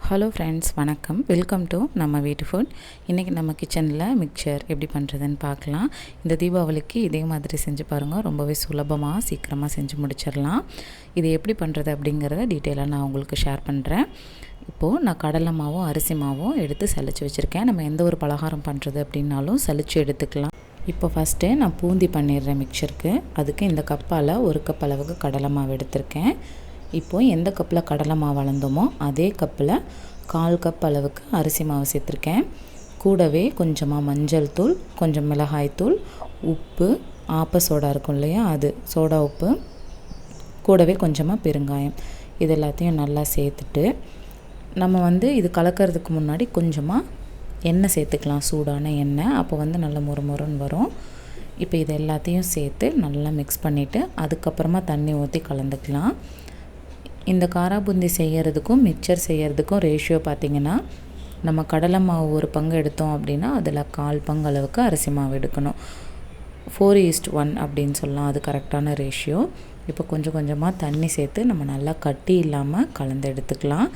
Hello friends, வணக்கம். Welcome to நம்ம வீட்டு ஃபுட். இன்றைக்கி நம்ம கிச்சனில் மிக்சர் எப்படி பண்ணுறதுன்னு பார்க்கலாம். இந்த தீபாவளிக்கு இதே மாதிரி செஞ்சு பாருங்கள். ரொம்பவே சுலபமாக சீக்கிரமாக செஞ்சு முடிச்சிடலாம். இது எப்படி பண்ணுறது அப்படிங்கிறத டீட்டெயிலாக நான் உங்களுக்கு ஷேர் பண்ணுறேன். இப்போது நான் கடலை மாவும் அரிசி மாவும் எடுத்து சலிச்சு வச்சுருக்கேன். நம்ம எந்த ஒரு பலகாரம் பண்ணுறது அப்படின்னாலும் சலிச்சு எடுத்துக்கலாம். இப்போ ஃபஸ்ட்டு நான் பூந்தி பண்ணிடுறேன் மிக்சருக்கு. அதுக்கு இந்த கப்பால் 1 கப் அளவுக்கு கடலை மாவு எடுத்திருக்கேன். இப்போது எந்த கப்பில் கடலை மாவு அளந்தோமோ அதே கப்பில் 1/4 கப் அளவுக்கு அரிசி மாவு சேர்த்துருக்கேன். கூடவே கொஞ்சமாக மஞ்சள் தூள், கொஞ்சம் மிளகாய் தூள், உப்பு, ஆப்ப சோடா இருக்கும் இல்லையா, அது சோடா உப்பு, கூடவே கொஞ்சமாக பெருங்காயம். இது எல்லாத்தையும் நல்லா சேர்த்துட்டு நம்ம இது கலக்கிறதுக்கு முன்னாடி கொஞ்சமாக எண்ணெய் சேர்த்துக்கலாம், சூடான எண்ணெய். அப்போ நல்ல மொறுமொறுன்னு வரும். இப்போ இது எல்லாத்தையும் சேர்த்து நல்லா மிக்ஸ் பண்ணிவிட்டு அதுக்கப்புறமா தண்ணி ஊற்றி கலந்துக்கலாம். இந்த காரா பூந்தி செய்கிறதுக்கும் மிக்சர் செய்கிறதுக்கும் ரேஷியோ பார்த்திங்கன்னா, நம்ம கடலை மாவு 1 பங்கு எடுத்தோம் அப்படின்னா அதில் 1/4 பங்கு அளவுக்கு அரிசி மாவு எடுக்கணும். 4:1 அப்படின்னு சொல்லலாம். அது கரெக்டான ரேஷியோ. இப்போ கொஞ்சம் கொஞ்சமாக தண்ணி சேர்த்து நம்ம நல்லா கட்டி இல்லாமல் கலந்து எடுத்துக்கலாம்.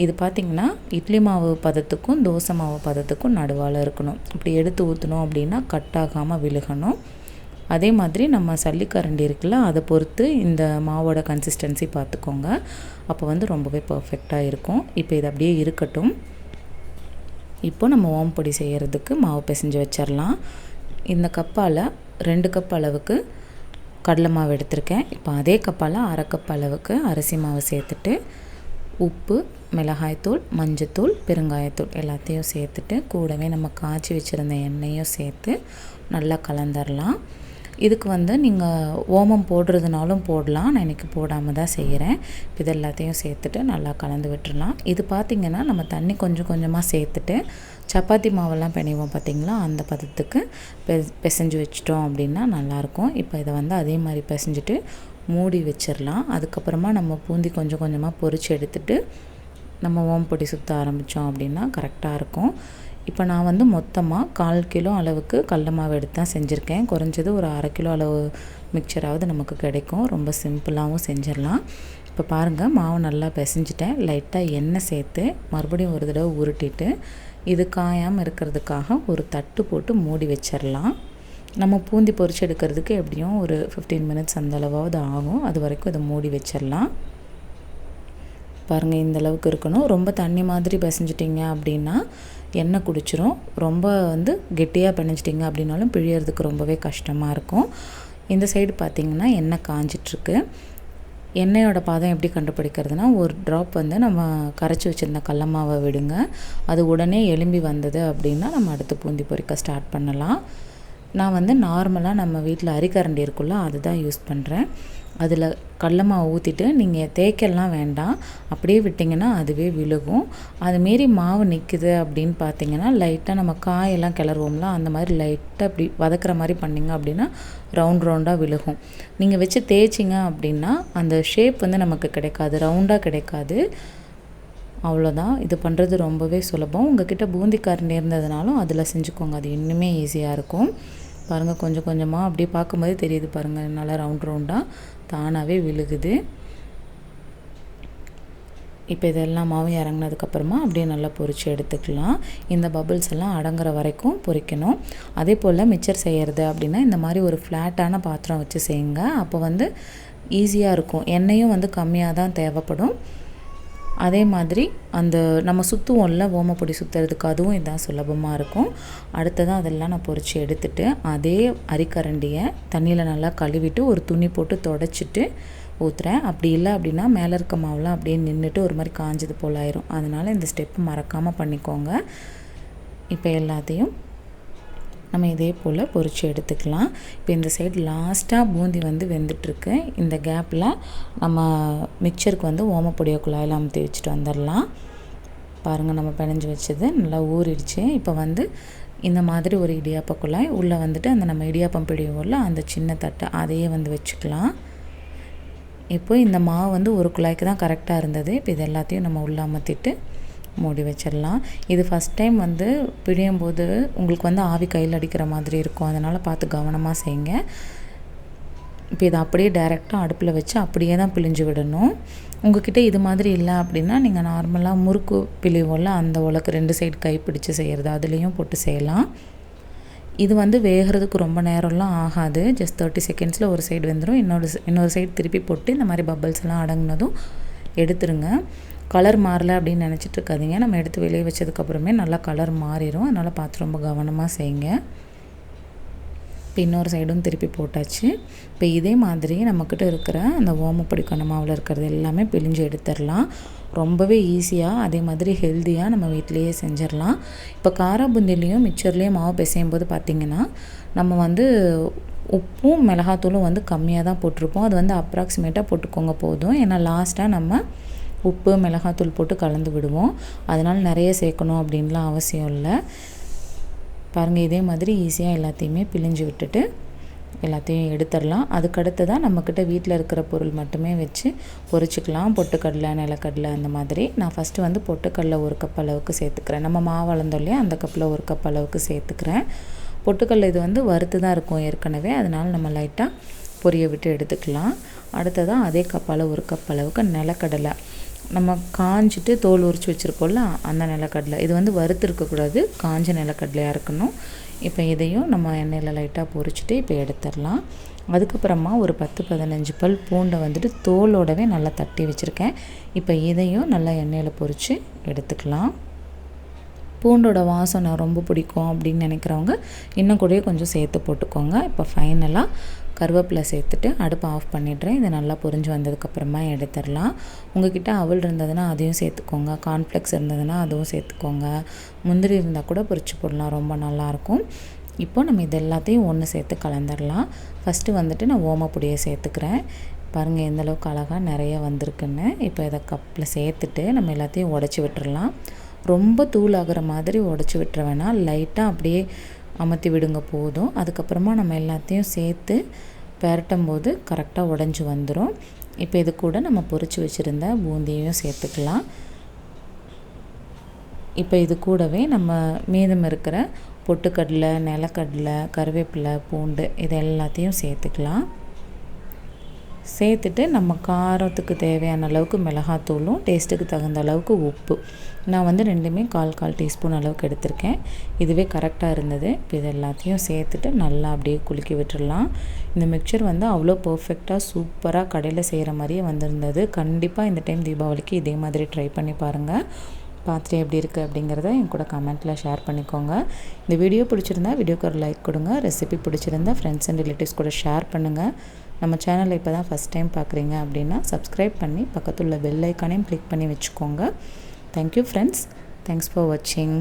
இது பார்த்திங்கன்னா இட்லி மாவு பதத்துக்கும் தோசை மாவு பதத்துக்கும் நடுவால் இருக்கணும். அப்படி எடுத்து ஊற்றணும் அப்படின்னா கட்டாகாமல் விழுகணும். அதே மாதிரி நம்ம சல்லிக்கரண்டி இருக்குல்ல, அதை பொறுத்து இந்த மாவோட கன்சிஸ்டன்சி பார்த்துக்கோங்க. அப்போ ரொம்பவே பர்ஃபெக்டாக இருக்கும். இப்போ இது அப்படியே இருக்கட்டும். இப்போ நம்ம ஓமப்பொடி செய்கிறதுக்கு மாவு பிசைஞ்சு வச்சிடலாம். இந்த கப்பால் 2 கப் அளவுக்கு கடலை மாவு எடுத்திருக்கேன். இப்போ அதே கப்பால் 1/2 கப் அளவுக்கு அரிசி மாவு சேர்த்துட்டு உப்பு, மிளகாய்த்தூள், மஞ்சத்தூள், பெருங்காயத்தூள் எல்லாத்தையும் சேர்த்துட்டு கூடவே நம்ம காய்ச்சி வச்சுருந்த எண்ணெயும் சேர்த்து நல்லா கலந்துடலாம். இதுக்கு நீங்கள் ஓமம் போடுறதுனாலும் போடலாம். நான் இன்றைக்கி போடாமல் தான் செய்கிறேன். இது எல்லாத்தையும் சேர்த்துட்டு நல்லா கலந்து விட்டுடலாம். இது பார்த்திங்கன்னா நம்ம தண்ணி கொஞ்சம் கொஞ்சமாக சேர்த்துட்டு சப்பாத்தி மாவெல்லாம் பிணைவோம் பார்த்திங்களா, அந்த பதத்துக்கு பிசைஞ்சு வச்சிட்டோம் அப்படின்னா நல்லாயிருக்கும். இப்போ இதை அதே மாதிரி பிசைஞ்சிட்டு மூடி வச்சிடலாம். அதுக்கப்புறமா நம்ம பூந்தி கொஞ்சம் கொஞ்சமாக பொரித்து எடுத்துகிட்டு நம்ம ஓமப்பொடி சுற்ற ஆரம்பித்தோம் அப்படின்னா கரெக்டாக இருக்கும். இப்போ நான் மொத்தமாக 1/4 கிலோ அளவுக்கு கடல மாவு எடுத்து தான் செஞ்சுருக்கேன். குறைஞ்சது ஒரு 1/2 கிலோ அளவு மிக்சராவது நமக்கு கிடைக்கும். ரொம்ப சிம்பிளாகவும் செஞ்சிடலாம். இப்போ பாருங்கள், மாவு நல்லா பிசைஞ்சிட்டேன். லைட்டாக எண்ணெய் சேர்த்து மறுபடியும் ஒரு தடவை உருட்டிட்டு இது காயாமல் இருக்கிறதுக்காக ஒரு தட்டு போட்டு மூடி வச்சிடலாம். நம்ம பூந்தி பொரிச்சு எடுக்கிறதுக்கு எப்படியும் ஒரு 15 மினிட்ஸ் அந்த அளவாவது ஆகும். அது வரைக்கும் இதை மூடி வச்சிடலாம். பாருங்கள், இந்த அளவுக்கு இருக்கணும். ரொம்ப தண்ணி மாதிரி பிசைஞ்சிட்டிங்க அப்படின்னா எண்ணெய் குடிச்சிரும். ரொம்ப கெட்டியாக பிணைஞ்சிட்டிங்க அப்படின்னாலும் பிழியறதுக்கு ரொம்பவே கஷ்டமாக இருக்கும். இந்த சைடு பார்த்திங்கன்னா எண்ணெய் காஞ்சிட்ருக்கு. எண்ணெயோட பாதம் எப்படி கண்டுபிடிக்கிறதுனா, ஒரு ட்ராப் நம்ம கரைச்சி வச்சுருந்த கடல மாவை விடுங்க. அது உடனே எலும்பி வந்தது அப்படின்னா நம்ம அடுத்து பூந்தி பொரிக்க ஸ்டார்ட் பண்ணலாம். நான் நார்மலாக நம்ம வீட்டில் அரிக்கரண்டி இருக்குல்ல, அதுதான் யூஸ் பண்ணுறேன். அதில் கடல மாவு ஊற்றிட்டு நீங்கள் தேய்க்கலாம் வேண்டாம், அப்படியே விட்டிங்கன்னா அதுவே விழுகும். அதுமாரி மாவு நிற்குது அப்படின்னு பார்த்தீங்கன்னா லைட்டாக நம்ம காயெல்லாம் கிளறுவோம்ல, அந்த மாதிரி லைட்டாக இப்படி வதக்குற மாதிரி பண்ணிங்க அப்படின்னா ரவுண்டாக விழுகும். நீங்கள் வச்சு தேய்ச்சிங்க அப்படின்னா அந்த ஷேப் நமக்கு கிடைக்காது, ரவுண்டாக கிடைக்காது. அவ்வளோதான். இது பண்ணுறது ரொம்பவே சுலபம். உங்கள்கிட்ட பூந்தி கரண்டி இருந்ததுனாலும் அதில் செஞ்சுக்கோங்க, அது இன்னுமே ஈஸியாக இருக்கும். பாருங்கள், கொஞ்சம் கொஞ்சமாக அப்படியே பார்க்கும்போதே தெரியுது பாருங்கள், நல்லா ரவுண்டாக தானாகவே விழுகுது. இப்போ இதெல்லாம் மாவு இறங்கினதுக்கப்புறமா அப்படியே நல்லா பொரித்து எடுத்துக்கலாம். இந்த பபிள்ஸ் எல்லாம் அடங்குற வரைக்கும் பொரிக்கணும். அதே போல் மிக்சர் செய்கிறது அப்படின்னா இந்த மாதிரி ஒரு ஃப்ளாட்டான பாத்திரம் வச்சு செய்யுங்க. அப்போ ஈஸியாக இருக்கும். எண்ணெயும் கம்மியாக தான் தேவைப்படும். அதே மாதிரி அந்த நம்ம சுற்றுவோம்ல ஓமப்பொடி சுற்றுறதுக்கு, அதுவும் இதான் சுலபமாக இருக்கும். அடுத்ததான் அதெல்லாம் நான் பொரித்து எடுத்துகிட்டு அதே அரிக்கரண்டியை தண்ணியில் நல்லா கழுவிட்டு ஒரு துணி போட்டு தொடச்சிட்டு ஊற்றுறேன். அப்படி இல்லை அப்படின்னா மேலே இருக்க மாவுலாம் அப்படியே நின்றுட்டு ஒரு மாதிரி காஞ்சது போல் ஆயிரும். அதனால் இந்த ஸ்டெப்பு மறக்காமல் பண்ணிக்கோங்க. இப்போ எல்லாத்தையும் நம்ம இதே போல் பொரித்து எடுத்துக்கலாம். இப்போ இந்த சைடு லாஸ்ட்டாக பூந்தி வெந்துட்டுருக்கு. இந்த கேப்பில் நம்ம மிக்சருக்கு ஓமப்பொடியை குழாயில் அமுத்தி வச்சுட்டு வந்துடலாம். பாருங்கள், நம்ம பிணைஞ்சு வச்சது நல்லா ஊறிடுச்சு. இப்போ இந்த மாதிரி ஒரு இடியாப்ப குழாய் உள்ளே அந்த நம்ம இடியாப்பம் பிடிவோம்ல, அந்த சின்ன தட்டை அதையே வச்சுக்கலாம். இப்போ இந்த மாவு ஒரு குழாய்க்கு தான் கரெக்டாக இருந்தது. இப்போ இது எல்லாத்தையும் நம்ம உள்ளே அமர்த்திட்டு மூடி வச்சிடலாம். இது ஃபஸ்ட் டைம் பிழியும் போது உங்களுக்கு ஆவி கையில் அடிக்கிற மாதிரி இருக்கும். அதனால் பார்த்து கவனமாக செய்யுங்க. இப்போ இதை அப்படியே டைரெக்டாக அடுப்பில் வச்சு அப்படியே தான் பிழிஞ்சு விடணும். உங்கள்கிட்ட இது மாதிரி இல்லை அப்படின்னா நீங்கள் நார்மலாக முறுக்கு பிழிவோம்ல, அந்த உலக்கு 2 சைடு கைப்பிடிச்சு செய்கிறது, அதுலேயும் போட்டு செய்யலாம். இது வந்து வேகிறதுக்கு ரொம்ப நேரம்லாம் ஆகாது. ஜஸ்ட் 30 செகண்ட்ஸில் ஒரு சைடு வெந்துடும். இன்னொரு சைடு திருப்பி போட்டு இந்த மாதிரி பபிள்ஸ் எல்லாம் அடங்கினதும் எடுத்துருங்க. கலர் மாறலை அப்படின்னு நினச்சிட்டு இருக்காதீங்க. நம்ம எடுத்து வெளியே வச்சதுக்கப்புறமே நல்லா கலர் மாறிடும். அதனால் பார்த்து ரொம்ப கவனமாக செய்யுங்க. இப்போ இன்னொரு சைடும் திருப்பி போட்டாச்சு. இப்போ இதே மாதிரி நம்மக்கிட்ட இருக்கிற அந்த ஓமப்பொடி மாவில் இருக்கிறது எல்லாமே பிழிஞ்சு எடுத்துடலாம். ரொம்பவே ஈஸியாக அதே மாதிரி ஹெல்த்தியாக நம்ம வீட்டிலையே செஞ்சிடலாம். இப்போ காரா பூந்திலையும் மிக்சர்லேயும் மாவு பிசையும் போது பார்த்திங்கன்னா நம்ம வந்து உப்பும் மிளகாத்தூளும் வந்து கம்மியாக தான் போட்டிருப்போம். அது வந்து அப்ராக்சிமேட்டாக போட்டுக்கோங்க போதும். ஏன்னா லாஸ்ட்டாக நம்ம உப்பு மிளகாத்தூள் போட்டு கலந்து விடுவோம். அதனால் நிறைய சேர்க்கணும் அப்படின்லாம் அவசியம் இல்லை. பாருங்கள், இதே மாதிரி ஈஸியாக எல்லாத்தையுமே பிழிஞ்சு விட்டுட்டு எல்லாத்தையும் எடுத்துடலாம். அதுக்கடுத்து தான் நம்மக்கிட்ட வீட்டில் இருக்கிற பொருள் மட்டுமே வச்சு பொரிச்சிக்கலாம். பொட்டுக்கடலை, நிலக்கடலை அந்த மாதிரி. நான் ஃபஸ்ட்டு வந்து பொட்டுக்கடலை 1 கப் அளவுக்கு சேர்த்துக்கிறேன். நம்ம மாவு அளந்தோம் இல்லையா, அந்த கப்பில் 1 கப் அளவுக்கு சேர்த்துக்கிறேன். பொட்டுக்கடலை இது வந்து வறுத்து தான் இருக்கும் ஏற்கனவே, அதனால் நம்ம லைட்டாக பொரிய விட்டு எடுத்துக்கலாம். அடுத்ததான் அதே கப்பால் 1 கப் அளவுக்கு நிலக்கடலை, நம்ம காஞ்சிட்டு தோல் உரித்து வச்சுருப்போம்ல அந்த நிலக்கடலை. இது வந்து வறுத்து இருக்கக்கூடாது, காஞ்ச நிலக்கடலையாக இருக்கணும். இப்போ இதையும் நம்ம எண்ணெயில் லைட்டாக பொரிச்சிட்டு இப்போ எடுத்துடலாம். அதுக்கப்புறமா ஒரு 10-15 பல் பூண்டை வந்துட்டு தோலோடவே நல்லா தட்டி வச்சுருக்கேன். இப்போ இதையும் நல்லா எண்ணெயில் பொரித்து எடுத்துக்கலாம். பூண்டோட வாசம் நான் ரொம்ப பிடிக்கும் அப்படின்னு நினைக்கிறவங்க இன்னும் கூட கொஞ்சம் சேர்த்து போட்டுக்கோங்க. இப்போ ஃபைனலாக கருவேப்பிலை சேர்த்துட்டு அடுப்பை ஆஃப் பண்ணிடுறேன். இது நல்லா பொரிஞ்சு வந்ததுக்கப்புறமா எடுத்துடலாம். உங்கள்கிட்ட அவல் இருந்ததுன்னா அதையும் சேர்த்துக்கோங்க. கார்ன்ஃப்ளெக்ஸ் இருந்ததுன்னா அதுவும் சேர்த்துக்கோங்க. முந்திரி இருந்தால் கூட பொரிச்சு போடலாம், ரொம்ப நல்லாயிருக்கும். இப்போ நம்ம இது எல்லாத்தையும் ஒன்று சேர்த்து கலந்துடலாம். ஃபஸ்ட்டு வந்துட்டு நான் ஓமப்பொடியை சேர்த்துக்கிறேன். பாருங்கள் எந்தளவுக்கு அழகாக நிறைய வந்திருக்குன்னு. இப்போ இதை கப்பில் சேர்த்துட்டு நம்ம எல்லாத்தையும் உடச்சி விட்டுறலாம். ரொம்ப தூளாகிற மாதிரி உடச்சி விட்டுற வேணாம், லைட்டாக அப்படியே அமர்த்தி விடுங்க போதும். அதுக்கப்புறமா நம்ம எல்லாத்தையும் சேர்த்து பெரட்டும் போது கரெக்டாக உடஞ்சி வந்துடும். இப்போ இது கூட நம்ம பொரிச்சு வச்சுருந்த பூந்தியையும் சேர்த்துக்கலாம். இப்போ இது கூடவே நம்ம மீதம் இருக்கிற பொட்டுக்கடலை, நிலக்கடலை, கருவேப்பிலை, பூண்டு இது எல்லாத்தையும் சேர்த்துக்கலாம். சேர்த்துட்டு நம்ம காரத்துக்கு தேவையான அளவுக்கு மிளகாத்தூளும் டேஸ்ட்டுக்கு தகுந்த அளவுக்கு உப்பு, நான் வந்து ரெண்டுமே 1/4 டீஸ்பூன் அளவுக்கு எடுத்திருக்கேன். இதுவே கரெக்டாக இருந்தது. இப்போ இது எல்லாத்தையும் சேர்த்துட்டு நல்லா அப்படியே குலுக்கி விட்டுடலாம். இந்த மிக்சர் வந்து அவ்வளோ பர்ஃபெக்டாக சூப்பராக கடையில் செய்கிற மாதிரியே வந்திருந்தது. கண்டிப்பாக இந்த டைம் தீபாவளிக்கு இதே மாதிரி ட்ரை பண்ணி பாருங்கள். பார்த்துட்டு எப்படி இருக்குது அப்படிங்கிறத என் கூட கமெண்ட்டில் ஷேர் பண்ணிக்கோங்க. இந்த வீடியோ பிடிச்சிருந்தா வீடியோக்கு ஒரு லைக் கொடுங்க. ரெசிபி பிடிச்சிருந்தா ஃப்ரெண்ட்ஸ் அண்ட் ரிலேட்டிவ்ஸ் கூட ஷேர் பண்ணுங்கள். நம்ம சேனலை இப்போ தான் ஃபஸ்ட் டைம் பார்க்குறீங்க அப்படின்னா சப்ஸ்கிரைப் பண்ணி பக்கத்தில் உள்ள பெல் ஐக்கானையும் கிளிக் பண்ணி வச்சுக்கோங்க. Thank you friends. தேங்க்ஸ் ஃபார் வாட்சிங்.